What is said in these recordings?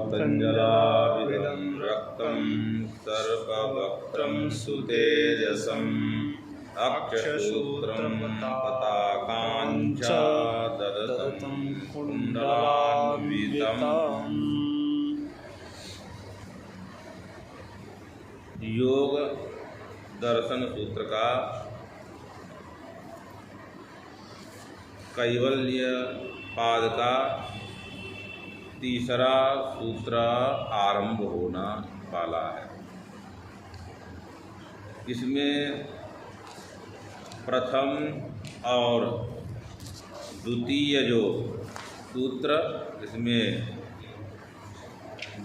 तञ्जलाविदं रक्तं सर्पवक्त्रं सुतेजसम् अक्षसूत्रं पताकाञ्च ददतं कुण्डलान्वितम्। योग दर्शन सूत्र का कैवल्य पाद का तीसरा सूत्र आरंभ होना वाला है। इसमें प्रथम और द्वितीय जो सूत्र, इसमें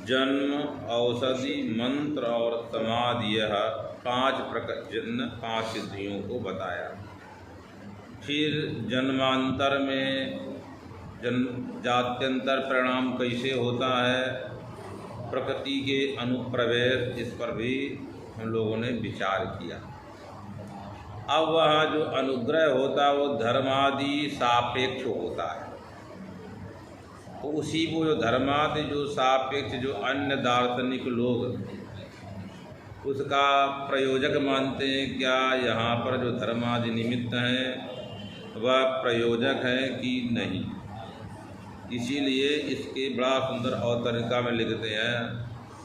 जन्म, औषधि, मंत्र और समाधि, यह पांच सिद्धियों को बताया। फिर जन्मांतर में जात्यंतर परिणाम कैसे होता है, प्रकृति के अनुप्रवेश, इस पर भी हम लोगों ने विचार किया। अब वह जो अनुग्रह होता है वो धर्मादि सापेक्ष होता है। तो उसी को जो धर्मादि जो सापेक्ष जो अन्य दार्शनिक लोग उसका प्रयोजक मानते हैं, क्या यहाँ पर जो धर्मादि निमित्त हैं वह प्रयोजक है कि नहीं। इसीलिए इसके बड़ा सुंदर अवतरणिका में लिखते हैं,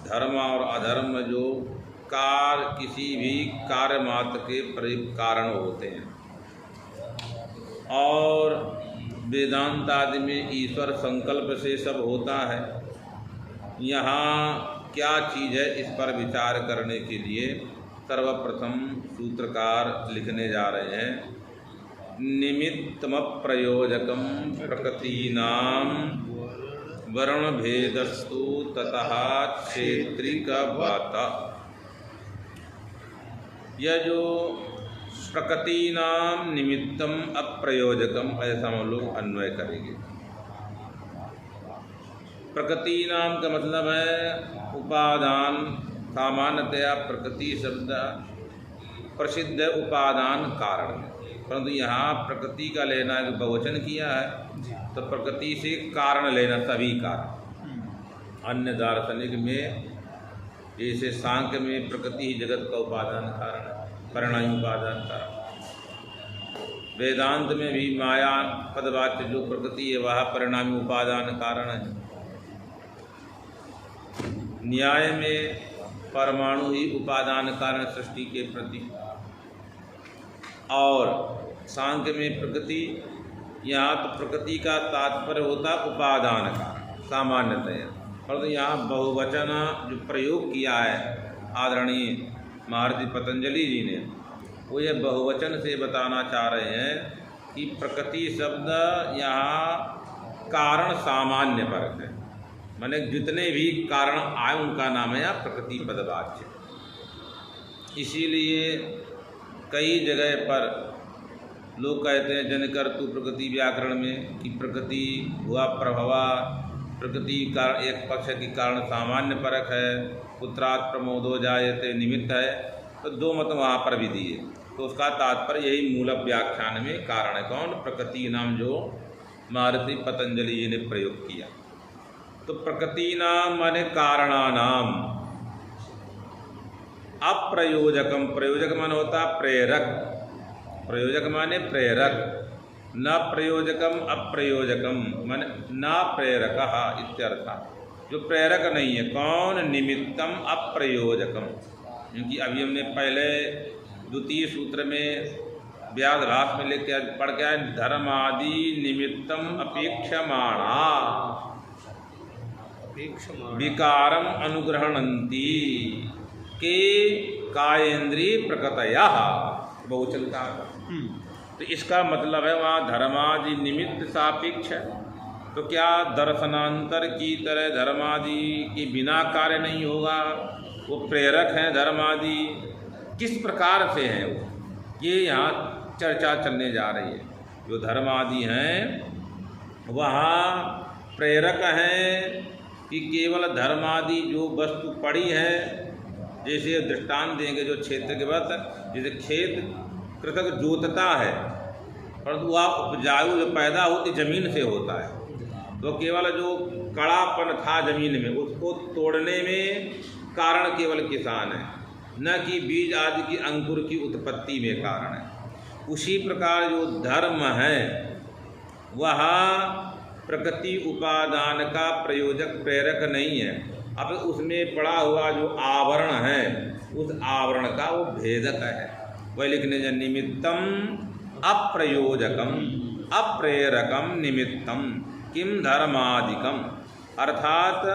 धर्म और अधर्म जो किसी भी कार्य मात्र के प्रयुक्त कारण होते हैं, और वेदांत आदि में ईश्वर संकल्प से सब होता है। यहाँ क्या चीज़ है, इस पर विचार करने के लिए सर्वप्रथम सूत्रकार लिखने जा रहे हैं। निमित्तम प्रयोजकम प्रकृतीनां वर्ण भेदस्तु ततः क्षेत्रिकवत्। यह जो प्रकृतीनां निमित्तम अप्रयोजकम, ऐसा हम लोग अन्वय करेंगे। प्रकृतीनां का मतलब है उपादान। सामान्यतया प्रकृति शब्द प्रसिद्ध उपादान कारण है, परंतु यहाँ प्रकृति का लेना है, बहुवचन किया है, तो प्रकृति से कारण लेना, सभी कारण। अन्य दार्शनिक में जैसे सांख्य में प्रकृति ही जगत का उपादान कारण है, परिणामी उपादान कारण। वेदांत में भी माया पदवाच्य जो प्रकृति है वह परिणामी उपादान कारण है। न्याय में परमाणु ही उपादान कारण सृष्टि के प्रति, और सांख्य में प्रकृति, यहाँ तो प्रकृति का तात्पर्य होता उपादान कारण सामान्यतया, परंतु यहाँ बहुवचन जो प्रयोग किया है आदरणीय महर्षि पतंजलि जी ने, वो ये बहुवचन से बताना चाह रहे हैं कि प्रकृति शब्द यहाँ कारण सामान्य परक है, माने जितने भी कारण आए उनका नाम है यहाँ प्रकृति पदवाच्य। इसीलिए कई जगह पर लोग कहते हैं जनकर्तु प्रकृति व्याकरण में कि प्रकृति हुआ प्रभवा, प्रकृति का एक पक्ष की कारण सामान्य परक है, पुत्रात् प्रमोदो जायते निमित्त है। तो दो मत वहाँ पर भी दिए, तो उसका तात्पर्य यही मूल व्याख्यान में कारण है। कौन? प्रकृति नाम जो महर्षि पतंजलि जी ने प्रयोग किया। तो प्रकृति नाम माने कारणानाम, अप्रयोजकम, प्रयोजक माने होता प्रेरक, प्रयोजक माने प्रेरक, न प्रयोजकम अप्रयोजकम माने न प्रेरकः इत्यर्थ, जो प्रेरक नहीं है। कौन? निमित्तम अप्रयोजकम। क्योंकि अभी हमने पहले द्वितीय सूत्र में व्यासभाष में लेकर पढ़ के आए, धर्मादि निमित्तम अपेक्षमाणा विकारम अनुग्रहणन्ति के कायेन्द्रिय प्रकृतयः, बहुवचन का। तो इसका मतलब है वहाँ धर्मादि निमित्त सापेक्ष है। तो क्या दर्शनांतर की तरह धर्मादि के बिना कार्य नहीं होगा? वो प्रेरक हैं धर्मादि, किस प्रकार से हैं वो, ये यहाँ चर्चा चलने जा रही है। जो धर्मादि हैं वहाँ प्रेरक हैं कि केवल धर्मादि जो वस्तु पड़ी है, जैसे दृष्टांत देंगे जो क्षेत्र के बाद, जैसे खेत कृतक जोतता है, परंतु वह उपजाऊ जो पैदा होती ज़मीन से होता है, तो केवल जो कड़ापन था जमीन में उसको तोड़ने में कारण केवल किसान है, न कि बीज आदि की अंकुर की उत्पत्ति में कारण है। उसी प्रकार जो धर्म है वह प्रकृति उपादान का प्रयोजक प्रेरक नहीं है। अब उसमें पड़ा हुआ जो आवरण है उस आवरण का वो भेदक है। वह लिखने जो निमित्तम अप्रयोजकम अप्रेरकम निमित्तम किम धर्मादिकम, अर्थात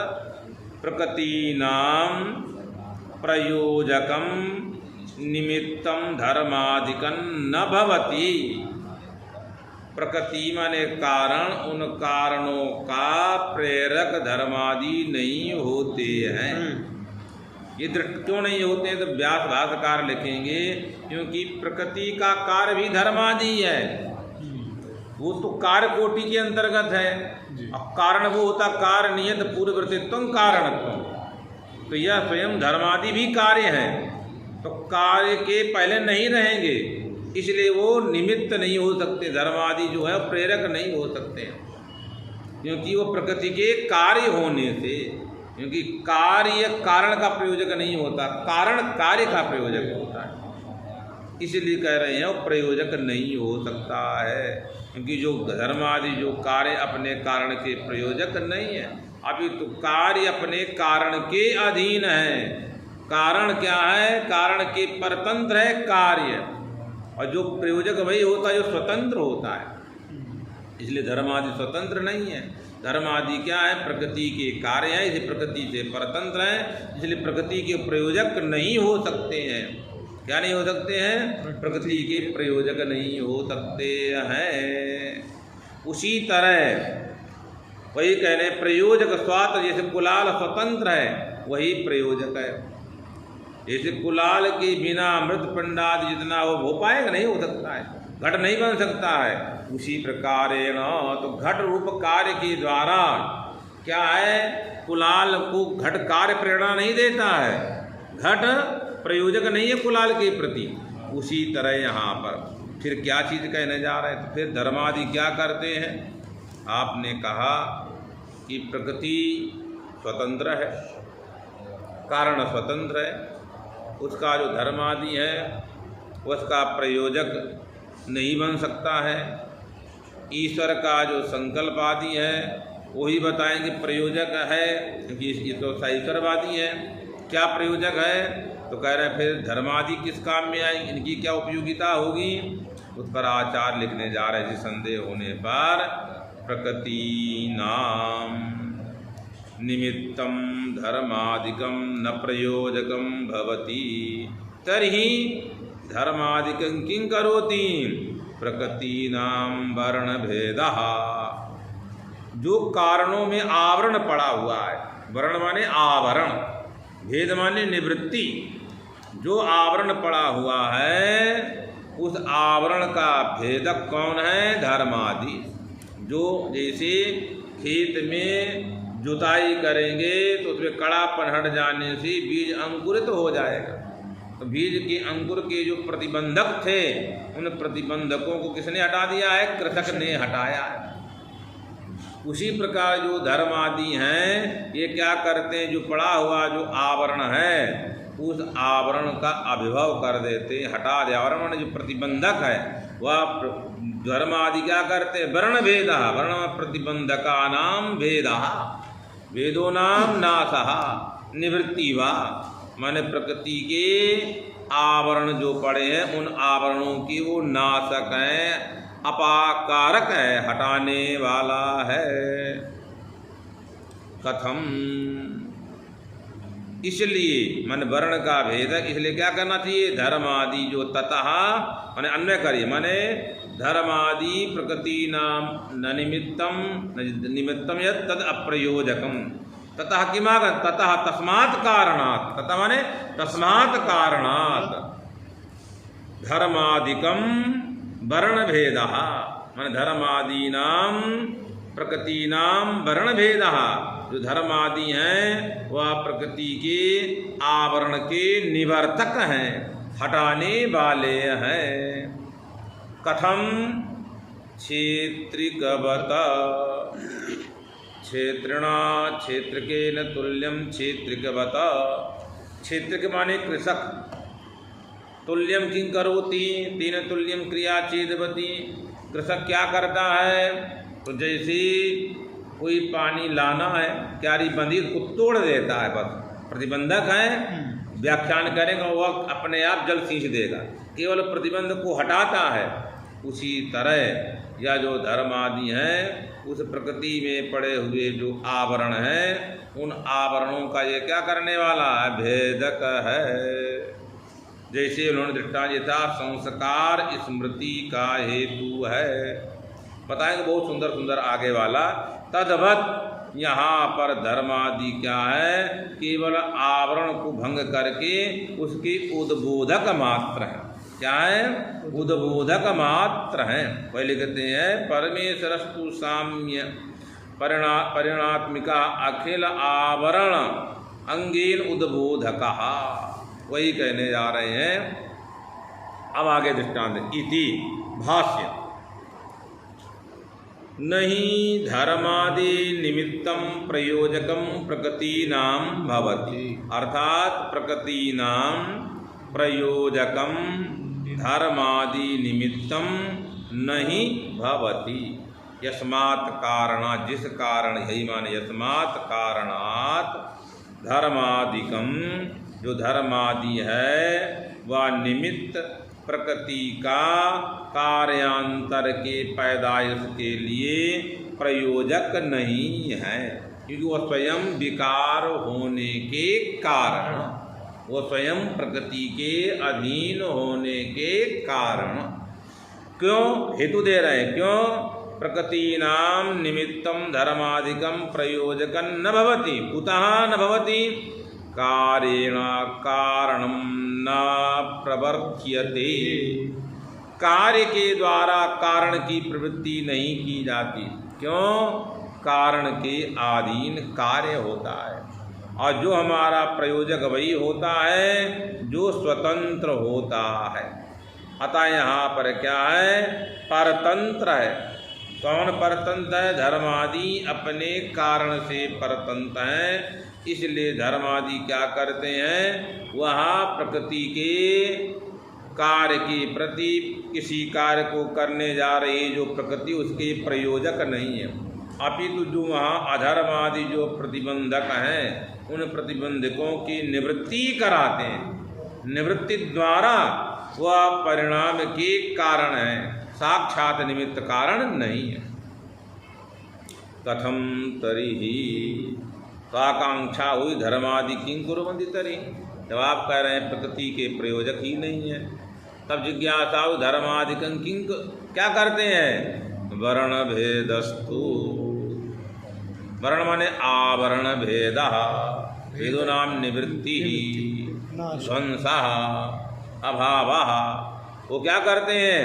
प्रकृतीनाम प्रयोजकम निमित्तम धर्मादिकं न भवति। प्रकृति माने कारण, उन कारणों का प्रेरक धर्मादि नहीं होते हैं। ये क्यों नहीं होते हैं तो व्यास भाष्यकार लिखेंगे क्योंकि प्रकृति का कार्य भी धर्मादि है, वो तो कार्य कोटि के अंतर्गत है। अब कारण वो होता कार्य नियत पूर्ववर्तित्व कारणत्व, तो यह स्वयं धर्मादि भी कार्य है, तो कार्य के पहले नहीं रहेंगे, इसलिए वो निमित्त नहीं हो सकते। धर्मादि जो है प्रेरक नहीं हो सकते क्योंकि वो प्रकृति के कार्य होने से, क्योंकि कार्य कारण का प्रयोजक नहीं होता, कारण कार्य का प्रयोजक होता है, इसलिए कह रहे हैं वो प्रयोजक नहीं हो सकता है। क्योंकि जो धर्मादि जो कार्य अपने कारण के प्रयोजक नहीं है, अभी तो कार्य अपने कारण के अधीन है। कारण क्या है? कारण के परतंत्र है कार्य, और जो प्रयोजक वही होता है जो स्वतंत्र होता है, इसलिए धर्मादि स्वतंत्र नहीं है। धर्मादि क्या है? प्रकृति के कार्य है, इसे प्रकृति से परतंत्र है, इसलिए प्रकृति के प्रयोजक नहीं हो सकते हैं। क्या नहीं हो सकते हैं? प्रकृति के प्रयोजक नहीं हो सकते हैं। उसी तरह वही कह रहे प्रयोजक स्वात, जैसे कुलाल स्वतंत्र है वही प्रयोजक है। जैसे कुलाल के बिना मृत पिंडादि जितना हो पाएगा, नहीं हो सकता है, घट नहीं बन सकता है। उसी प्रकार तो घट रूप कार्य के द्वारा क्या है? कुलाल को घट कार्य प्रेरणा नहीं देता है, घट प्रयोजक नहीं है कुलाल के प्रति। उसी तरह यहाँ पर फिर क्या चीज़ कहने जा रहे हैं? तो फिर धर्मादि क्या करते हैं? आपने कहा कि प्रकृति स्वतंत्र है, कारण स्वतंत्र है, उसका जो धर्मादि है उसका प्रयोजक नहीं बन सकता है। ईश्वर का जो संकल्प आदि है वही बताएंगे प्रयोजक है, क्योंकि ये तो ईश्वरवादी है। क्या प्रयोजक है? तो कह रहे हैं फिर धर्मादि किस काम में आएंगे, इनकी क्या उपयोगिता होगी? उस पर आचार्य लिखने जा रहे हैं। संदेह होने पर प्रकृति नाम निमित्तम धर्मादिकम न प्रयोजकम भवति तर्हि धर्मादिकं किं करोति? प्रकृति नाम वर्ण भेदः। जो कारणों में आवरण पड़ा हुआ है, वर्ण माने आवरण, भेद माने निवृत्ति, जो आवरण पड़ा हुआ है उस आवरण का भेदक कौन है? धर्मादि। जो जैसे खेत में जुताई करेंगे तो उसमें कड़ापन हट जाने से बीज अंकुरित हो जाएगा, तो बीज के अंकुर के जो प्रतिबंधक थे उन प्रतिबंधकों को किसने हटा दिया है? कृषक ने हटाया है। उसी प्रकार जो धर्म आदि हैं ये क्या करते हैं? जो पड़ा हुआ जो आवरण है उस आवरण का अभिभव कर देते, हटा दे। आवरण जो प्रतिबंधक है वह धर्म आदि क्या करते हैं? वर्ण भेद, वर्ण प्रतिबंधका नाम भेद, वेदो नाम नासः निवृत्ति वा, माने प्रकृति के आवरण जो पड़े हैं उन आवरणों की वो नाशक है, अपाकारक है, हटाने वाला है। कथम? इसलिए मन वर्ण का भेदक, इसलिए क्या करना चाहिए? धर्मादि जो ततः माने अन्वय करिए, माने धर्मादि प्रकृति नाम न निमित्तम यत् तद अप्रयोजकम ततः किमागत? ततः तस्मात् कारणात्, ततः माने तस्मात् कारणात् धर्मादिकम वर्ण भेदः, माने धर्मादीनां प्रकृतीनां वर्ण भेदः। जो धर्मादि हैं वह प्रकृति के आवरण के निवर्तक हैं, हटाने वाले हैं। कथम? क्षेत्रिकवत क्षेत्रिणा क्षेत्रकेन तुल्यम क्षेत्रिकवत। क्षेत्र के माने कृषक। तुल्यम किं करोति तेन तुल्यम क्रिया चेदवती। कृषक क्या करता है? तो जैसे कोई पानी लाना है, क्यारी बंदी को तोड़ देता है, बस प्रतिबंधक है, व्याख्यान करेगा वह अपने आप जल सींच देगा, केवल प्रतिबंध को हटाता है। उसी तरह यह जो धर्म आदि हैं उस प्रकृति में पड़े हुए जो आवरण हैं, उन आवरणों का ये क्या करने वाला है? भेदक है। जैसे उन्होंने दृष्टांत दिया था, संस्कार स्मृति का हेतु है, बताएंगे बहुत सुंदर सुंदर आगे वाला। तद्वत यहाँ पर धर्म आदि क्या है? केवल आवरण को भंग करके उसके उद्बोधक मात्र है। क्या है? उद्बोधक मात्र हैं। पहले कहते हैं परमेश्वरस्तु साम्य परिणात्मिका अखिल आवरण अंगेन उद्बोधक। वही कहने जा रहे हैं। अब आगे दृष्टांत इति भाष्य। नहीं धर्मादि निमित्तम प्रयोजकम प्रकृतीनां भवति। अर्थात प्रकृतीनां प्रयोजकम धर्मादि निमित्तम नहीं भवति। यस्मात् कारणात्, जिस कारण, यही माने यस्मात् कारणात् धर्मादिकम, जो धर्मादि है वह निमित्त प्रकृति का कार्यांतर के पैदाइश के लिए प्रयोजक नहीं है, क्योंकि वह स्वयं विकार होने के कारण, वो स्वयं प्रकृति के अधीन होने के कारण। क्यों? हेतु दे रहे हैं। क्यों? प्रकृतीनां निमित्तं धर्मादिकं प्रयोजकं न भवति। कुतः न भवति? कारेण कारणं न प्रवर्त्यते। कार्य के द्वारा कारण की प्रवृत्ति नहीं की जाती। क्यों? कारण के अधीन कार्य होता है, और जो हमारा प्रयोजक वही होता है जो स्वतंत्र होता है। अतः यहाँ पर क्या है? परतंत्र है। कौन परतंत्र है? धर्मादि अपने कारण से परतंत्र हैं। इसलिए धर्मादि क्या करते हैं? वहाँ प्रकृति के कार्य के प्रति किसी कार्य को करने जा रही जो प्रकृति, उसके प्रयोजक नहीं है, अपितु जो वहाँ अधर्मादि जो प्रतिबंधक हैं उन प्रतिबंधकों की निवृत्ति कराते हैं। निवृत्ति द्वारा वह परिणाम के कारण है, साक्षात निमित्त कारण नहीं है। कथम तरिहि, तो आकांक्षा हुई धर्मादि किं कुर्वन्ति तर्हि। जब आप कह रहे हैं प्रकृति के प्रयोजक ही नहीं है, तब जिज्ञासा हुई धर्मादिकं किं, क्या करते हैं? वर्ण भेदस्तु। वर्ण माने आवरण भेद, भेदो नाम निवृत्ति ध्वंसः अभावः। वो क्या करते हैं?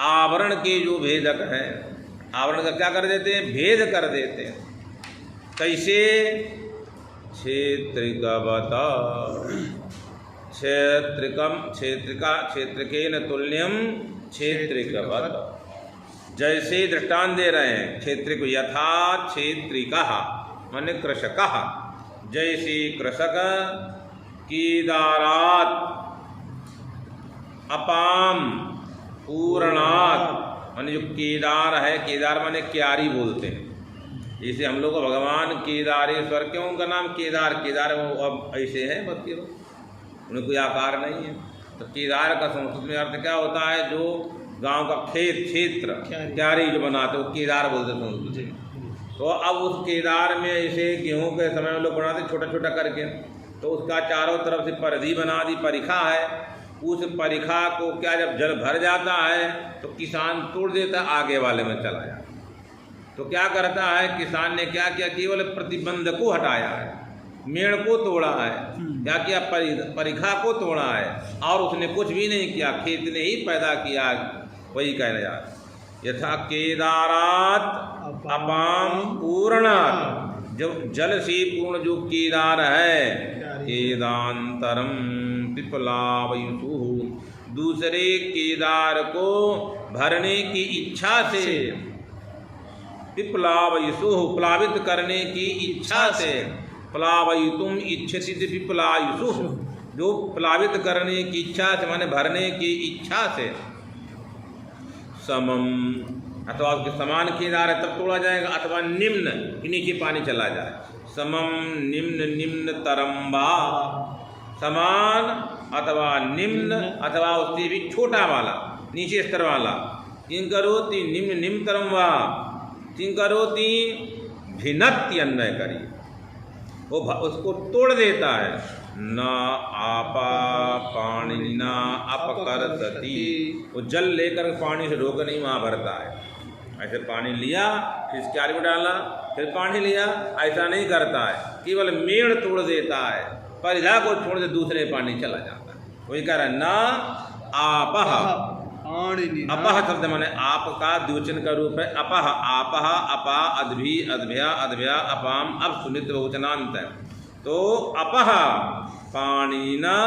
आवरण के जो भेदक हैं, आवरण का क्या कर देते हैं? भेद कर देते हैं। कैसे? क्षेत्रिकवत, क्षेत्रकेन तुल्यम क्षेत्रिकवत। जैसे दृष्टांत दे रहे हैं, क्षेत्रिक यथा क्षेत्रिकः माने कृषकः। जैसे कृषक केदारात् अपाम पूर्णात्, माने जो केदार है, केदार माने क्यारी बोलते हैं। जैसे हम लोग भगवान केदारेश्वर, क्यों उनका नाम केदार? केदार वो अब ऐसे हैं, बस केवल उन्हें कोई आकार नहीं है। तो केदार का संस्कृत में अर्थ क्या होता है? जो गांव का खेत, क्षेत्र, क्यारी जो बनाते हो केदार बोलते संस्कृत में। तो अब उस केदार में ऐसे गेहूं के समय में लोग बनाते छोटा छोटा करके, तो उसका चारों तरफ से परिधि बना दी, परिखा है। उस परिखा को क्या, जब जल भर जाता है तो किसान तोड़ देता, आगे वाले में चला जाता। तो क्या करता है किसान ने? क्या किया? केवल प्रतिबंध को हटाया है, मेड़ को तोड़ा है, क्या किया? परिखा को तोड़ा है, और उसने कुछ भी नहीं किया, खेत ने ही पैदा किया। वही कह रहा है यथा केदारात अपाम पूर्णात्, जब जल से पूर्ण जो केदार है, केदांतरम पिपलावयुतु, दूसरे केदार को भरने की इच्छा से पिप्लावयिषुः प्लावित करने की इच्छा से, प्लावयितुम इच्छति पिप्लायिषुः जो प्लावित करने की इच्छा से माने भरने की इच्छा से, समम अथवा उसके समान किनार है तब तोड़ा जाएगा, अथवा निम्न कि नीचे पानी चला जाए, समम निम्न निम्न तरम्बा, समान अथवा निम्न अथवा उससे भी छोटा वाला नीचे स्तर वाला, किं करोति निम्न निम्न तरम्बा, किं करोति भिन्नति अन्वय करिए, वो उसको तोड़ देता है, न आपा पाणिना अपकर्षति, वो जल लेकर पानी से रोक नहीं वहाँ भरता है, ऐसे पानी लिया फिर इसके आगे में डाला फिर पानी लिया, ऐसा नहीं करता है, केवल मेड़ तोड़ देता है, परिधा को छोड़ दे दूसरे पानी चला जाता है। वही कह रहा है न आपह, अपह शब्द माने आप का द्विवचन का रूप है, अपह आपह अपा अद्भि अद्भ्या अद्भ्या अपाम अब सुनित बहुवचनांत है, तो अपह पाणिना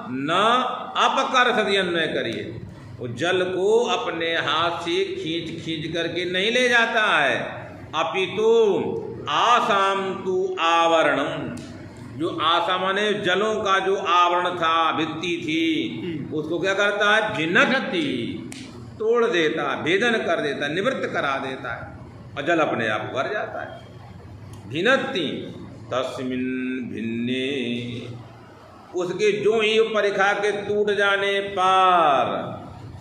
न अपकर्षति अन्वय करिए, वो जल को अपने हाथ से खींच खींच करके नहीं ले जाता है, अपितु आसाम तु आवरणम, जो आसा माने जलों का जो आवरण था भित्ति थी उसको क्या करता है, भिन्नति तोड़ देता, भेदन कर देता, निवृत्त करा देता है और जल अपने आप भर जाता है। भिन्नति तस्मिन् भिन्ने, उसके जो ही परिखा के टूट जाने पर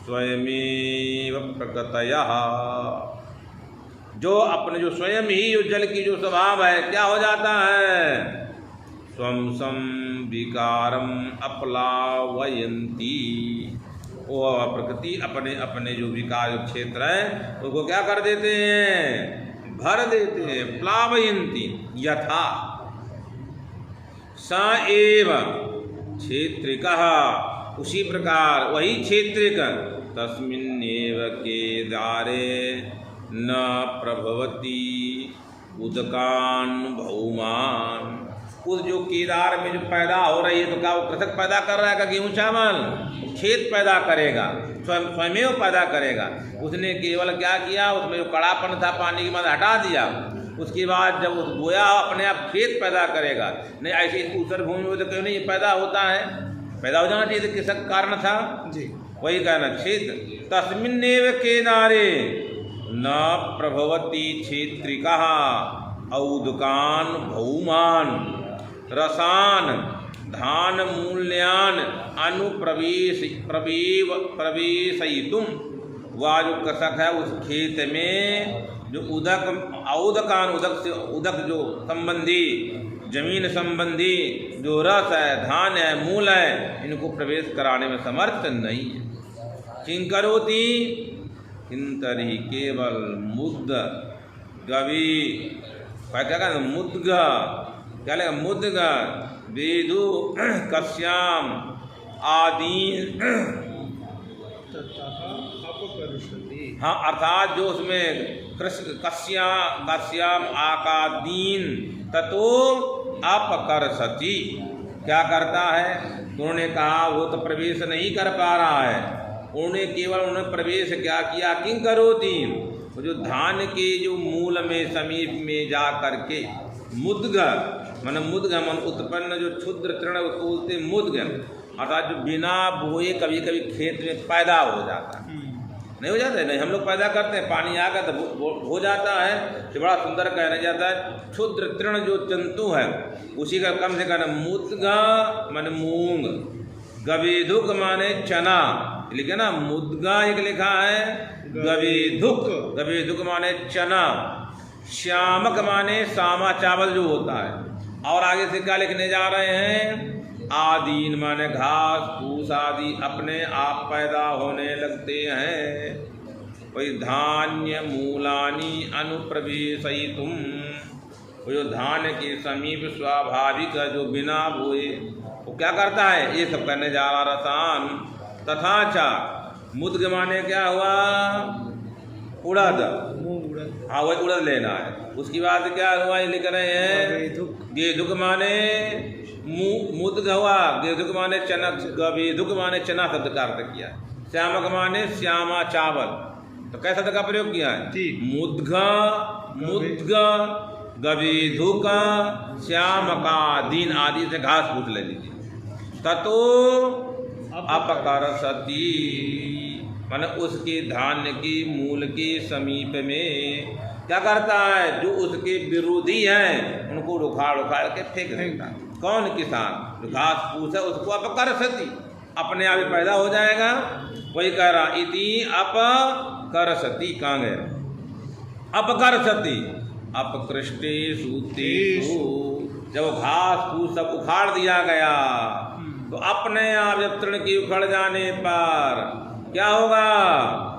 स्वयमेव प्रकृतयः, जो अपने जो स्वयं ही जो जल की जो स्वभाव है क्या हो जाता है, स्वं सम विकारम अपलावयन्ति, वो प्रकृति अपने अपने जो विकार क्षेत्र है उसको क्या कर देते हैं, भर देते हैं, प्लावयन्ति, यथा स एव क्षेत्रिकः, उसी प्रकार वही क्षेत्रिक, तस्मिन्नेव केदारे न प्रभवति उदकान भौमान, उस जो केदार में जो पैदा हो रही है तो क्या वो कृषक पैदा कर रहा है, गेहूँ चावल खेत पैदा करेगा, स्वयं पैदा करेगा, उसने केवल क्या किया, उसमें जो कड़ापन था पानी की मदद हटा दिया, उसके बाद जब उस गोया अपने आप खेत पैदा करेगा, नहीं ऐसी ऊसर भूमि में तो क्यों नहीं पैदा होता है, पैदा हो जाना चाहिए, तो किसका कारण था जी, वही कहना क्षेत्र, तस्मिन्नेव केदारे न प्रभवति क्षेत्रिकः औदकान भौमान रसान धान मूल्यान अनुप्रवेश प्रवेशयितुम, वह जो कृषक है उस खेत में जो उदक औदकान, उदक से उदक जो संबंधी जमीन संबंधी जो रस है, धान है, मूल है, इनको प्रवेश कराने में समर्थ नहीं है। किं करोति किंतरि केवल मुद्ग गवी, क्या कहना मुद्ग, क्या लगेगा मुद्ग वेदु कश्याम आदि, हाँ अर्थात जो उसमें कश्याम आकादीन ततो अपकर्षति, क्या करता है, उन्होंने कहा वो तो प्रवेश नहीं कर पा रहा है, उन्होंने प्रवेश क्या किया, किं करोति, वो जो धान के जो मूल में समीप में जा करके मुद्ग मन उत्पन्न जो क्षुद्र तृण उसको बोलते मुद्ग, अर्थात जो बिना बोए कभी कभी खेत में पैदा हो जाता है, नहीं हो जाता है, नहीं हम लोग पैदा करते हैं, पानी आ गया तो हो जाता है, तो बड़ा सुंदर कहना जाता है, क्षुद्र तृण जो जंतु है उसी का कम से कम मुद्गा मन मूंग, गवेधुक माने चना, लिखे ना मुद्गा एक लिखा है, गवेधुक, गवेधुक माने चना, श्यामक माने सामा चावल जो होता है, और आगे से क्या लिखने जा रहे हैं, आदीन माने घास फूस आदि अपने आप पैदा होने लगते हैं, वही धान्य मूलानी अनुप्रवेशयितुम, वो जो धान के समीप स्वाभाविक जो बिना बोए वो क्या करता है, ये सब करने जा रहा रसान, तथा चा मुद्ग माने क्या हुआ, उड़द, हाँ वही उड़द लेना है, उसके बाद क्या हुआ ये लिख रहे हैं, गेधुक माने मुद्ग हुआ, गेधुक माने चना, गवेधुक माने चना शब्द का अर्थ किया, श्यामक माने श्यामा चावल, तो कैसा शब्द का प्रयोग किया है, मुद्गा मुद्ग गवीधुक श्यामका दीन आदि से घास फूस ले लीजिए। ततो अपकरसति माने उसके धान्य की मूल के समीप में क्या करता है, जो उसके विरोधी हैं उनको उखाड़ उखाड़ के फेंक देता। कौन? किसान। जो घास फूस है उसको अपकरसति, अपने आप ही पैदा हो जाएगा। वही कह रहा इति अपकरसति। कहाँ गए? अपकरसति अपकृष्टे सूतेषु। जब घास फूस सब उखाड़ दिया गया तो अपने आप जब तृण की उखड़ जाने पर क्या होगा?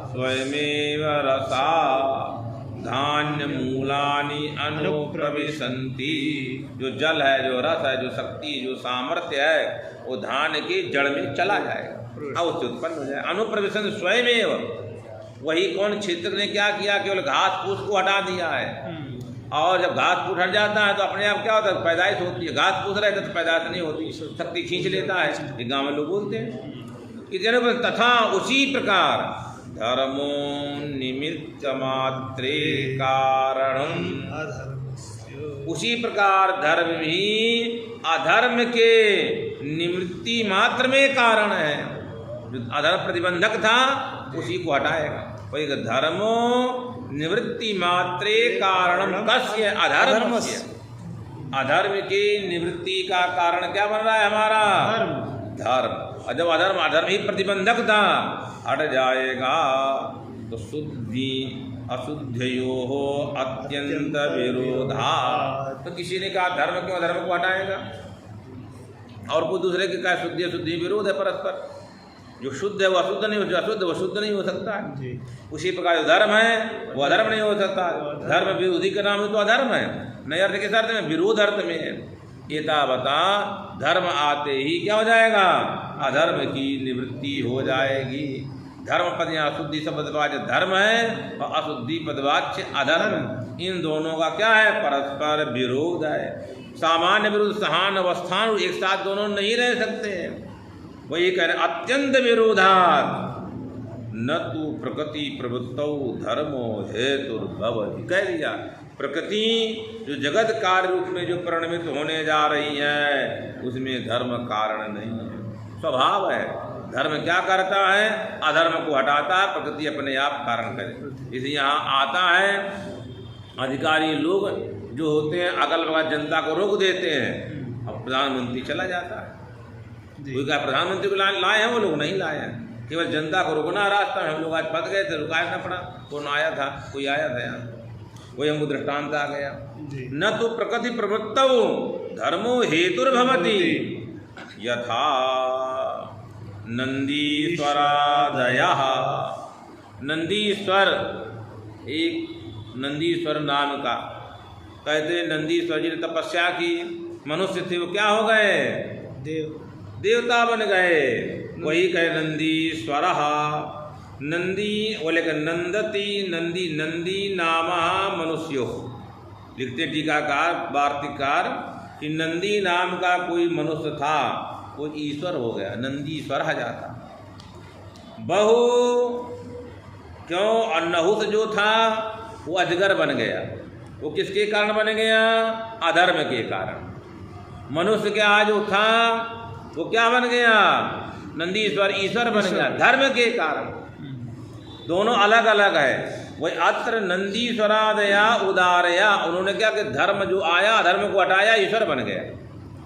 स्वयमेव रसा धान्य मूलानि अनुप्रविशन्ति। जो जल है, जो रस है, जो शक्ति, जो सामर्थ्य है, वो धान्य की जड़ में चला जाएगा और उससे उत्पन्न हो जाएगा। अनुप्रविशन्ति स्वयमेव। वही कौन? क्षेत्र ने क्या किया? केवल घास फूस को हटा दिया है। और जब घास फूस हट जाता है तो अपने आप क्या होता है? पैदाइश होती है। घास फूस रहता तो पैदाइश नहीं होती, शक्ति खींच लेता है। ये गाँव में लोग बोलते हैं। तथा उसी प्रकार धर्मो निमित्त मात्रे कारणम। उसी प्रकार धर्म भी अधर्म के निवृत्ति मात्र में कारण है। जो अधर्म प्रतिबंधक था उसी को हटाएगा। वही धर्मो निवृत्ति मात्रे कारणम कस्य अधर्मस्य। अधर्म की निवृत्ति का कारण क्या बन रहा है? हमारा धर्म। और जब अधर्म ही प्रतिबंधक था, हट जाएगा तो शुद्धि अशुद्धयोः अत्यंत विरोधा। तो किसी ने कहा धर्म क्यों अधर्म को हटाएगा? और कोई दूसरे के कहा शुद्धि अशुद्धि विरोध है परस्पर। जो शुद्ध है वो अशुद्ध नहीं हो, जो अशुद्ध वो शुद्ध नहीं हो सकता है। उसी प्रकार जो धर्म है वो अधर्म नहीं हो सकता। धर्म विरोधी का नाम तो अधर्म है। नए अर्थ किस अर्थ में? विरोध अर्थ में है। एतावता धर्म आते ही क्या हो जाएगा? अधर्म की निवृत्ति हो जाएगी। धर्म पद यहाँ शुद्धि पदवाच्य धर्म है और अशुद्धि पदवाच्य अधर्म। इन दोनों का क्या है? परस्पर विरोध है। सामान्य विरोध सहान अवस्थान एक साथ दोनों नहीं रह सकते हैं। वही कह रहे अत्यंत विरोधात् न तु प्रकृति प्रवृत्तौ धर्मो हेतुर्भवति। कह दिया प्रकृति जो जगत कार्य रूप में जो परिणमित होने जा रही है उसमें धर्म कारण नहीं है, स्वभाव है। धर्म क्या करता है? अधर्म को हटाता है। प्रकृति अपने आप कारण करे। इसलिए यहाँ आता है अधिकारी लोग जो होते हैं अगल बगल जनता को रोक देते हैं। अब प्रधानमंत्री चला जाता है। कोई कहा प्रधानमंत्री को लाए हैं, वो लोग नहीं लाए हैं। केवल जनता को रुकना रास्ता में। हम लोग आज फंस गए थे, रुकाना पड़ा। कौन आया था? कोई आया था यहाँ। वही हमको दृष्टांत आ गया। न तो प्रकृति प्रवृत्तौ धर्मो हेतुर्भवति यथा नंदीश्वरादयः। नंदीश्वर, एक नंदीश्वर नाम का कहते नंदीश्वर जी ने तपस्या की। मनुष्य थे, वो क्या हो गए? देवता बन गए। वही कहे नंदीश्वर। नंदी बोले कि नंदती नंदी नंदी नामा मनुष्यो। लिखते टीकाकार वार्तिकार कि नंदी नाम का कोई मनुष्य था, वो ईश्वर हो गया, नंदीश्वर जाता। बहु क्यों? और नहुस जो था वो अजगर बन गया। वो किसके कारण बन गया? अधर्म के कारण। मनुष्य क्या जो था वो क्या बन गया? नंदीश्वर, ईश्वर बन गया धर्म के कारण। दोनों अलग अलग है। वही अत्र नंदीश्वरादया उदारया। उन्होंने क्या कि धर्म जो आया अधर्म को हटाया, ईश्वर बन गया।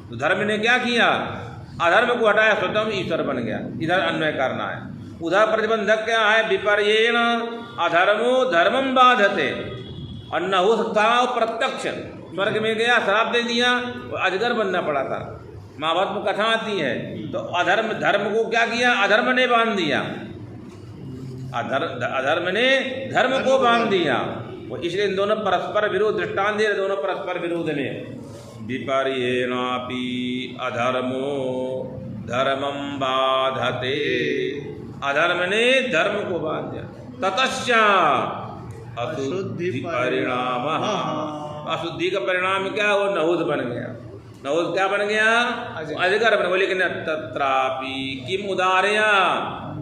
तो धर्म ने क्या किया? अधर्म को हटाया, स्वतः ईश्वर बन गया। इधर अन्वय करना है। उधर प्रतिबंधक क्या है? विपर्येण अधर्मो धर्मम बाधते। और नहुस था प्रत्यक्ष स्वर्ग में गया, श्राप दे दिया, अजगर बनना पड़ा था। महाभारत में कथा आती है। तो अधर्म धर्म को क्या किया? अधर्म ने बांध दिया। अधर्म ने धर्म को बांध दिया। वो इसलिए इन दोनों परस्पर विरोध दृष्टांत दे, दोनों परस्पर विरोध में। विपर्येणापि अधर्मो धर्मम बाधते। अधर्म ने धर्म को बांध दिया। ततश्च अशुद्धि परिणाम। अशुद्धि का परिणाम क्या? वो नहुस बन गया। नहुस क्या बन गया? अजगर बन गया। लेकिन तत्रापि किम उदारया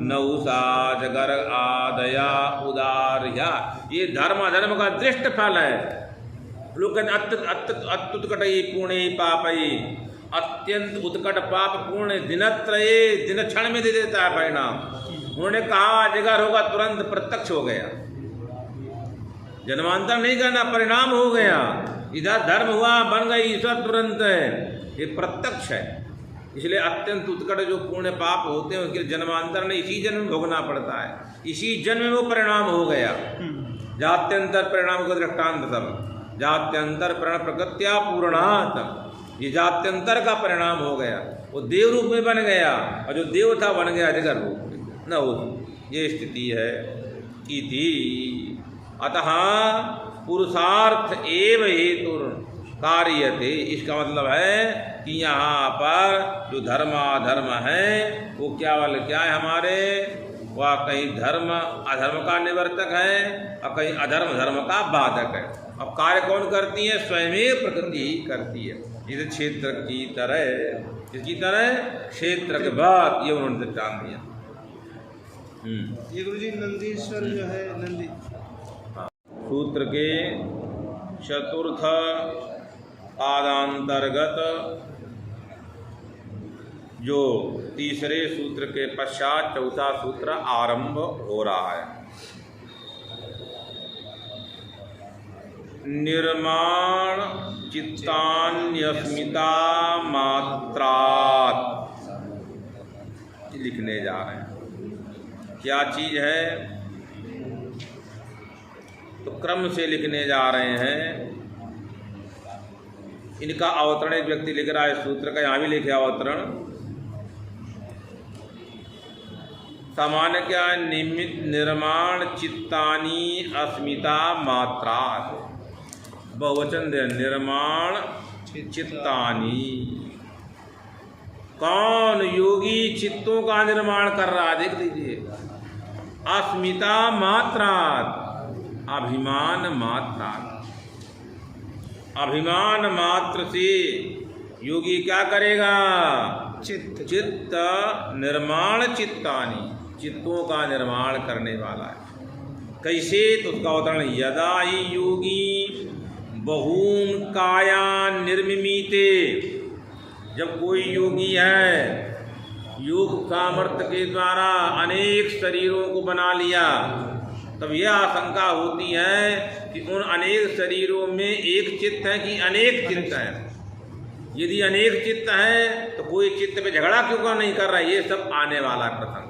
नहुसा जगर आदया उदार्या। ये धर्म अधर्म का दृष्ट फल है। लोग अत्युत्कटयी पुण्य पापयी, अत्यंत उत्कट पाप पूर्ण दिनत्रये, दिन क्षण में दे देता है परिणाम। उन्होंने कहा जगर होगा, तुरंत प्रत्यक्ष हो गया, जन्मांतर नहीं करना, परिणाम हो गया। इधर धर्म हुआ, बन गई ईश्वर तुरंत है, ये प्रत्यक्ष है। इसलिए अत्यंत उत्कट जो पुण्य पाप होते हैं उसके जन्मांतर नहीं, इसी जन्म में भोगना पड़ता है, इसी जन्म में वो परिणाम हो गया। जात्यंतर परिणाम का दृष्टांत सब, जात्यंतर प्रण प्रकृत्या पूर्णात्, ये जात्यंतर का परिणाम हो गया। वो देव रूप में बन गया और जो देव था बन गया जगर रूप में, न हो, ये स्थिति है। इति अतः पुरुषार्थ एव हेतु कार्यते, इसका मतलब है कि यहाँ पर जो धर्माधर्म है वो क्या है हमारे, वह कहीं धर्म अधर्म का निवर्तक है और कहीं अधर्म धर्म का बाधक है। अब कार्य कौन करती है? स्वयं प्रकृति ही करती है। इस क्षेत्र की तरह, इसकी तरह क्षेत्र के बाद ये उन्होंने दृष्टांत दिया। ये गुरुजी नंदीश्वर जो है, नंदी सूत्र के चतुर्थ पादांतर्गत जो तीसरे सूत्र के पश्चात चौथा सूत्र आरंभ हो रहा है। निर्माण चित्तान्यस्मिता मात्रात् लिखने जा रहे हैं। क्या चीज है? तो क्रम से लिखने जा रहे हैं। इनका अवतरण एक व्यक्ति लिख रहा है सूत्र का, यहाँ भी लिखे अवतरण। सामान्य क्या है? निमित्त निर्माण चित्तानी अस्मिता मात्रा, बहुवचन दे, निर्माण चित्तानी। कौन? योगी चित्तों का निर्माण कर रहा है। देख लीजिए, अस्मिता मात्रा, अभिमान मात्रा, अभिमान मात्र से योगी क्या करेगा? चित्त निर्माण चित्तानी, चित्तों का निर्माण करने वाला है। कैसे? तो उसका अवतरण, यदा ही योगी बहून काया निर्मिमीते, जब कोई योगी है योग सामर्थ्य के द्वारा अनेक शरीरों को बना लिया, तब यह आशंका होती है कि उन अनेक शरीरों में एक चित्त है कि अनेक चित्त है। यदि अनेक चित्त है तो कोई चित्त पे झगड़ा क्यों नहीं कर रहा है? ये सब आने वाला प्रसंग।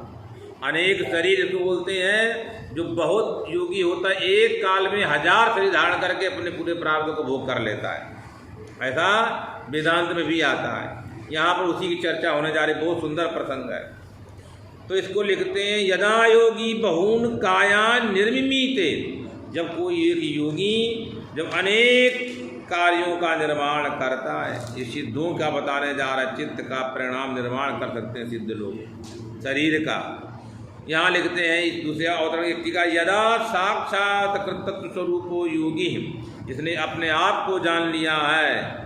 अनेक शरीर इसको बोलते हैं। जो बहुत योगी होता है एक काल में 1000 शरीर धारण करके अपने पूरे प्रारब्ध को भोग कर लेता है। ऐसा वेदांत में भी आता है। यहाँ पर उसी की चर्चा होने जा रही, बहुत सुंदर प्रसंग है। तो इसको लिखते हैं, यदा योगी बहून काया निर्मिमीते, जब कोई एक योगी जब अनेक कार्यों का निर्माण करता है। ये सिद्धों का बताने जा रहा है, चित्त का परिणाम निर्माण कर सकते हैं सिद्ध लोग, शरीर का। यहाँ लिखते हैं इस दूसरे अवतरण व्यक्ति का, यदा साक्षात कृतत्व स्वरूपो योगी, जिसने अपने आप को जान लिया है,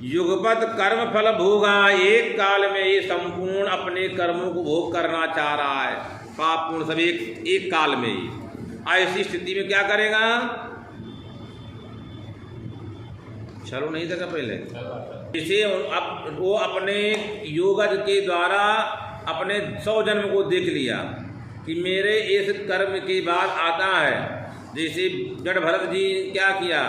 युगपत कर्म फल भोगा, एक काल में ये संपूर्ण अपने कर्मों को भोग करना चाह रहा है, पाप पूर्ण सब एक काल में ही। ऐसी स्थिति में क्या करेगा? चलो नहीं था पहले, इसे वो अपने योगज के द्वारा अपने 100 जन्म को देख लिया कि मेरे इस कर्म के बाद आता है। जैसे जड़ भरत जी क्या किया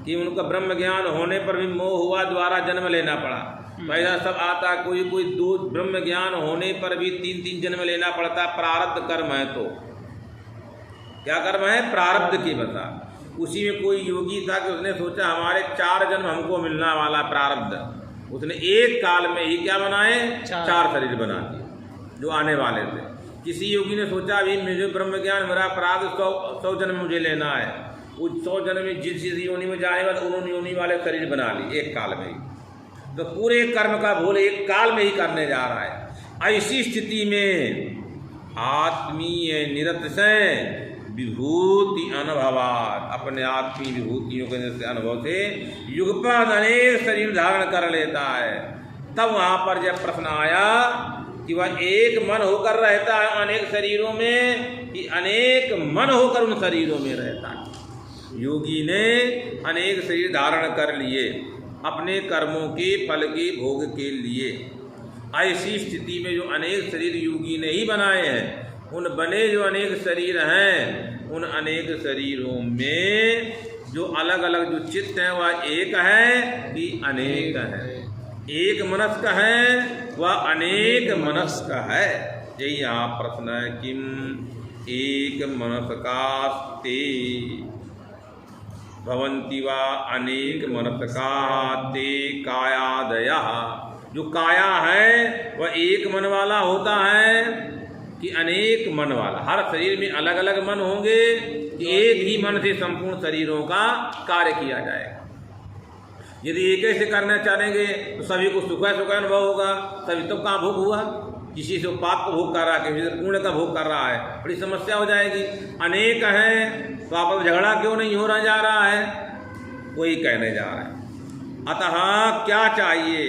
कि उनका ब्रह्म ज्ञान होने पर भी मोह हुआ, द्वारा जन्म लेना पड़ा। पैदा सब आता, कोई कोई दो ब्रह्म ज्ञान होने पर भी 3-3 जन्म लेना पड़ता। प्रारब्ध कर्म है। तो क्या कर्म है? प्रारब्ध की बता। उसी में कोई योगी था कि उसने सोचा हमारे 4 जन्म हमको मिलना वाला प्रारब्ध, उसने एक काल में ही क्या बनाए? 4 शरीर बना दिए जो आने वाले थे। किसी योगी ने सोचा अभी मुझे ब्रह्म ज्ञान, मेरा प्रारब्ध 100 जन्म मुझे लेना है, उस 100 जन्म में जिस योनि में जाने वाले उन्होंने योनि वाले शरीर बना ली एक काल में ही। तो पूरे कर्म का भोग एक काल में ही करने जा रहा है। ऐसी स्थिति में आत्मीय निरतिशय विभूति अनुभवात, अपने आत्मीय विभूतियों के अनुभव से युगपद अनेक शरीर धारण कर लेता है। तब वहाँ पर जब प्रश्न आया कि वह एक मन होकर रहता है अनेक शरीरों में, कि अनेक मन होकर उन शरीरों में रहता है। योगी ने अनेक शरीर धारण कर लिए अपने कर्मों के फल के भोग के लिए। ऐसी स्थिति में जो अनेक शरीर योगी ने ही बनाए हैं, उन बने जो अनेक शरीर हैं, उन अनेक शरीरों में जो अलग अलग जो चित्त हैं वह एक है कि अनेक है? एक मनस्क है वह अनेक मनस्क है। यही यहाँ प्रश्न है, किम एक मनस्कास्ते भवन्ति वा अनेक मनस्का ते कायादयः। जो काया है वह एक मन वाला होता है कि अनेक मन वाला? हर शरीर में अलग अलग मन होंगे कि एक ही मन से संपूर्ण शरीरों का कार्य किया जाएगा? यदि एक से करना चाहेंगे तो सभी को सुख अनुभव होगा, तभी तो कहाँ भोग हुआ? किसी से पाप का भोग कर रहा है, किसी से पुण्य का भोग कर रहा है, बड़ी समस्या हो जाएगी। अनेक हैं तो आपस में झगड़ा क्यों नहीं हो रहा जा रहा है? कोई कहने जा रहा है। अतः क्या चाहिए?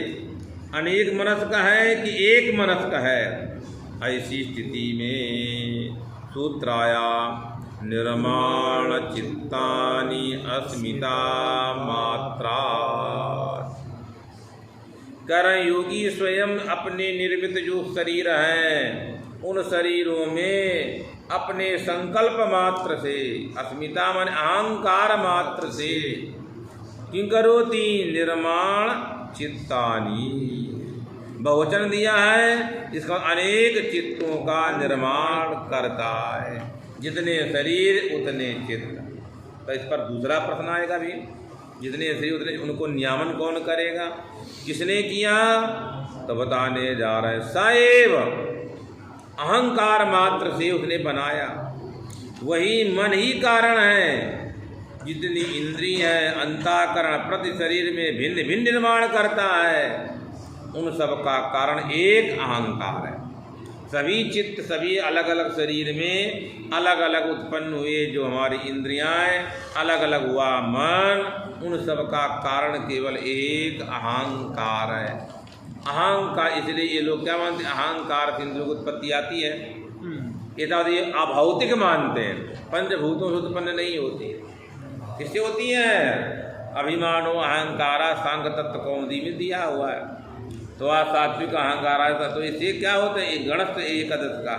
अनेक मनस्क है कि एक मनस्क है? ऐसी स्थिति में सूत्राया निर्माण चित्तानि अस्मिता मात्रा। कारण योगी स्वयं अपने निर्मित जो शरीर हैं उन शरीरों में अपने संकल्प मात्र से, अस्मिता मन अहंकार मात्र से, किं करोति निर्माण चित्तानि, बहुवचन दिया है, इसका अनेक चित्तों का निर्माण करता है। जितने शरीर उतने चित्त। तो इस पर दूसरा प्रश्न आएगा भी, जितने शरीर उतने, उनको नियामन कौन करेगा? किसने किया? तो बताने जा रहे, सएव अहंकार मात्र से उसने बनाया। वही मन ही कारण है। जितनी इंद्रिय है अंतःकरण प्रति शरीर में भिन्न भिन्न निर्माण करता है, उन सब का कारण एक अहंकार है। सभी चित्त सभी अलग अलग शरीर में अलग अलग उत्पन्न हुए जो हमारी इंद्रियां, अलग अलग हुआ मन, उन सब का कारण केवल एक अहंकार है। अहंकार, इसलिए ये लोग क्या मानते हैं? अहंकार से इंद्रियों की उत्पत्ति आती है। ये अभौतिक मानते हैं, पंचभूतों से उत्पन्न नहीं होती। किससे होती है? अभिमानो अहंकारा सांग तत्व कौमुदी में दिया हुआ है। तो आज सात्विक अहंकार आता, तो इससे क्या होता है? एक गणस्थ एकादश का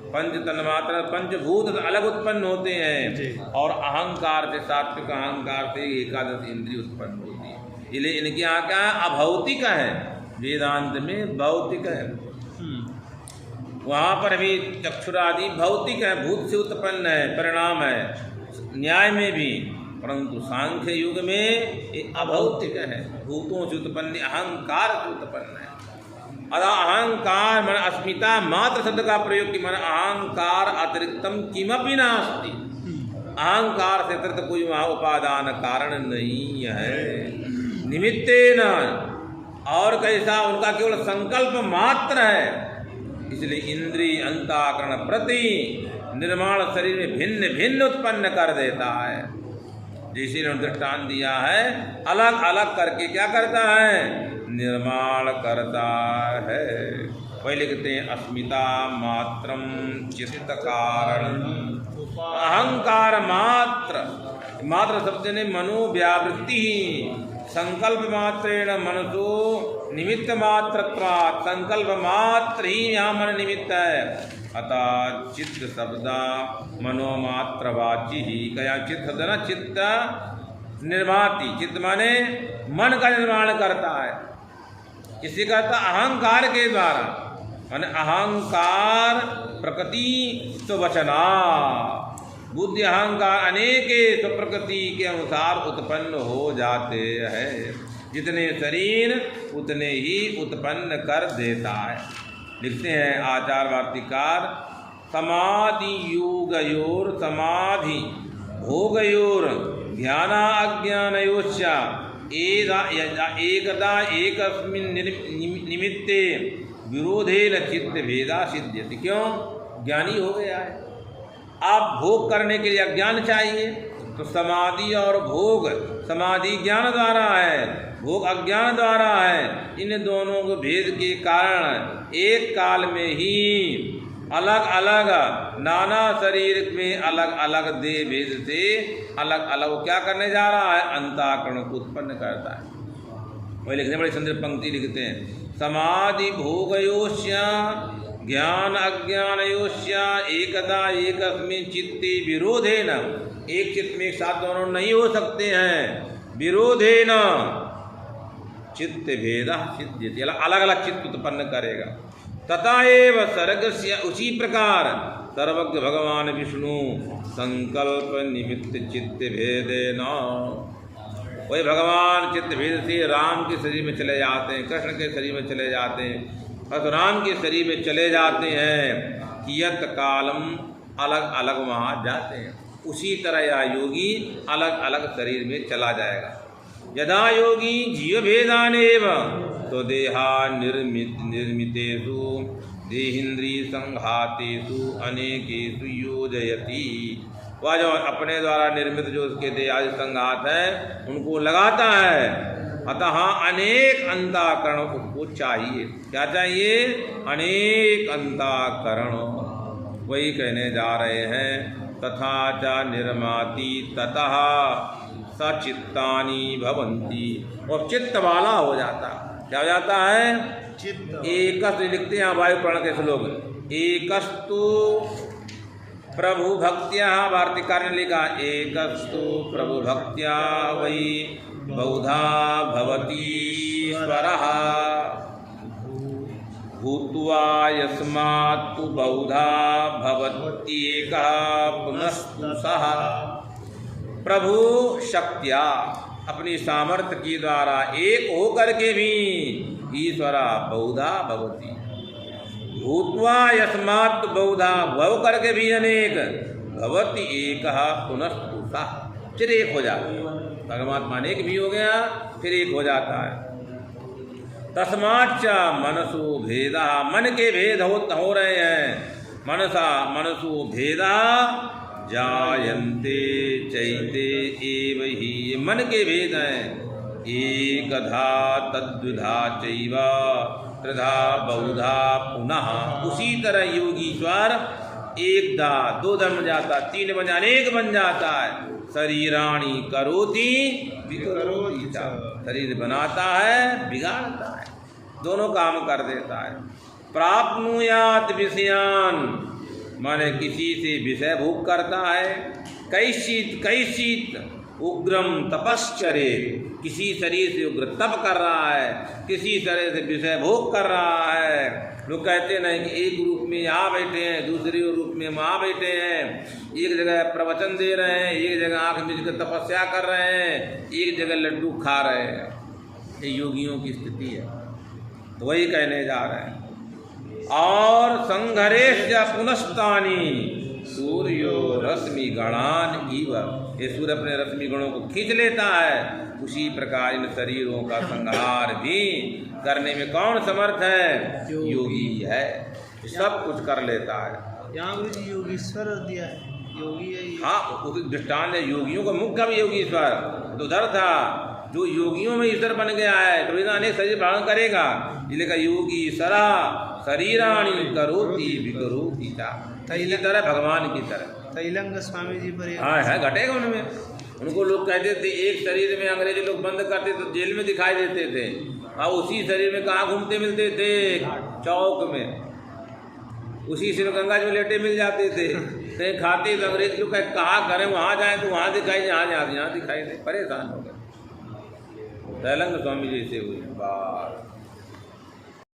पंच तन्मात्र पंचभूत अलग उत्पन्न होते हैं, और अहंकार से, सात्विक अहंकार से एकादश इंद्रिय उत्पन्न होती है। इसलिए इनके यहाँ क्या अभौतिक है, वेदांत में भौतिक है। वहाँ पर भी चक्षुरादि भौतिक है, भूत से उत्पन्न है, परिणाम है, न्याय में भी। परंतु सांख्य युग में ये अभौतिक है, भूतों से उत्पन्न, अहंकार से उत्पन्न है। अतः अहंकार मन अस्मिता मात्र शब्द का प्रयोग कि मन अहंकार अतिरिक्तम किमपि नास्ति। अहंकार से अतिरिक्त कोई वहाँ उपादान कारण नहीं है। निमित्तेन, और कैसा? उनका केवल संकल्प मात्र है। इसलिए इंद्रिय अंतःकरण प्रति निर्माण शरीर में भिन्न भिन्न उत्पन्न कर देता है। जैसे इन्होंने दृष्टांत दिया है, अलग अलग करके क्या करता है? निर्माण करता है। पहले कहते हैं अस्मिता मात्रम चित्त कारण, अहंकार मात्र। मात्र शब्द ने मनोव्यावृत्ति, संकल्प मात्रेण मनसो निमित्त मात्रत्वात्, संकल्प मात्र ही यहाँ मन निमित्त है। अतः चित्त शब्द मनोमात्रवाची ही, क्या चित्त शब्द ना चित्त निर्माति, चित्त माने मन का निर्माण करता है। इसी का अर्थ अहंकार के द्वारा, माने अहंकार प्रकृति स्ववचना, बुद्धि अहंकार अनेके स्वप्रकृति के अनुसार उत्पन्न हो जाते हैं। जितने शरीर उतने ही उत्पन्न कर देता है। लिखते हैं आचार्य वार्तिकार, समाधि योगयोर समाधि भोगयोर ज्ञाना अज्ञानयोश्च एकदा एकस्मिन् निमित्ते विरोधेन चित्त भेदा सिद्ध्यति। क्यों? ज्ञानी हो गया है। आप भोग करने के लिए अज्ञान चाहिए, तो समाधि और भोग, समाधि ज्ञान द्वारा है, भोग अज्ञान द्वारा है। इन दोनों के भेद के कारण एक काल में ही अलग अलग नाना शरीर में अलग अलग देह भेद से अलग अलग क्या करने जा रहा है, अंतःकरण को उत्पन्न करता है। वही लिखने बड़ी सुंदर पंक्ति लिखते हैं, समाधि भोगयोश्य ज्ञान अज्ञानयोश्य एकदा एकस्मिन् चित्ते विरोधेन, एक चित्त में एक साथ दोनों नहीं हो सकते हैं। विरोधेन चित्त भेद सिद्ध्यति, अलग अलग चित्त उत्पन्न करेगा। तथा एव सर्गस्य, उसी प्रकार सर्वज्ञ भगवान विष्णु संकल्प निमित्त चित्त भेदेन, वही भगवान चित्त भेद से राम के शरीर में चले जाते हैं, कृष्ण के शरीर में चले जाते हैं, परशुराम के शरीर में चले जाते हैं। कियत कालम अलग अलग वहाँ जाते हैं। उसी तरह यह योगी अलग अलग शरीर में चला जाएगा। यदा योगी जीव भेदानेव तो देहा निर्मितेषु देहिंद्रिय संघातेषु अनेकेषु योजयति, वह जो अपने द्वारा निर्मित जो उसके देह आदि संघात है उनको लगाता है। अतः अनेक अंतःकरण उसको चाहिए। क्या चाहिए? अनेक अंतःकरण। वही कहने जा रहे हैं, तथा च निर्माति ततः सचित्तानि भवन्ति, और चित्त वाला हो जाता। क्या हो जाता है? चित्त। एकस्त लिखते हैं वायु पुराण के श्लोक, एकस्तु प्रभु भक्त्या, वार्तिकार ने लिखा एकस्तु प्रभु भक्त्या वही बहुधा भवतीश्वरः भूत्वा यस्मात्तु बहुधा भवत्येकः पुनस्तु सः। प्रभु शक्त्या, अपनी सामर्थ्य के द्वारा एक होकर के भी ईश्वरा बहुधा भवती, भूत्वा यस्मात् बहुधा, भव करके भी अनेक, भवति एकः पुनस्तु सः, फिर एक हो जाता है। परमात्मा अनेक भी हो गया फिर एक हो जाता है। तस्माच्च मनसो भेदा, मन के भेद हो रहे हैं। मनसा मनसो भेदा जायन्ते चैते एव ही, ये मन के भेद हैं। एकधा तद्विधा चैव त्रिधा बहुधा पुनः, उसी तरह योगीश्वर एक दा दो धन बन जाता, तीन बन अनेक बन जाता है। शरीराणि करोति विकरोति च, शरीर बनाता है बिगाड़ता है, दोनों काम कर देता है। प्राप्नुयात विषयान, माने किसी से विषय भोग करता है। कैसित उग्रम तपश्चरे, किसी शरीर से उग्र तप कर रहा है, किसी शरीर से विषय भोग कर रहा है। लोग कहते नहीं कि एक रूप में यहाँ बैठे हैं, दूसरे रूप में वहाँ बैठे हैं, एक जगह प्रवचन दे रहे हैं, एक जगह आँख मीच कर तपस्या कर रहे हैं, एक जगह लड्डू खा रहे हैं। ये योगियों की स्थिति है। तो वही कहने जा रहे हैं। और संघरेश पुनस्तानी सूर्यो रश्मि गणान इव, ये सूर्य अपने रश्मि गणों को खींच लेता है, उसी प्रकार इन शरीरों का संहार भी करने में कौन समर्थ है? योगी है, सब कुछ कर लेता है। यहाँ गुरु जी योगीश्वर दिया है, योगी है। हाँ, दृष्टांत है योगियों का मुख्य भी योगीश्वर तो उधर था, जो योगियों में ईश्वर बन गया है तो इतना अनेक शरीर धारण करेगा। इसलिए का योगी सरा शरीराणि करोति विकरोति चा, इसी तरह भगवान की तरह। तैलंग स्वामी जी पर हाँ है, घटेगा उनमें। उनको लोग कहते थे एक शरीर में अंग्रेजी लोग बंद करते तो जेल में दिखाई देते थे, और उसी शरीर में कहाँ घूमते मिलते थे? चौक में। उसी से गंगा जी में लेटे मिल जाते थे। कहीं खाते तो अंग्रेज लोग कहाँ करें, वहाँ जाएँ तो वहाँ दिखाई, यहाँ दिखाई दे, परेशान हो गए। तैलंग स्वामी जी से हुई बात।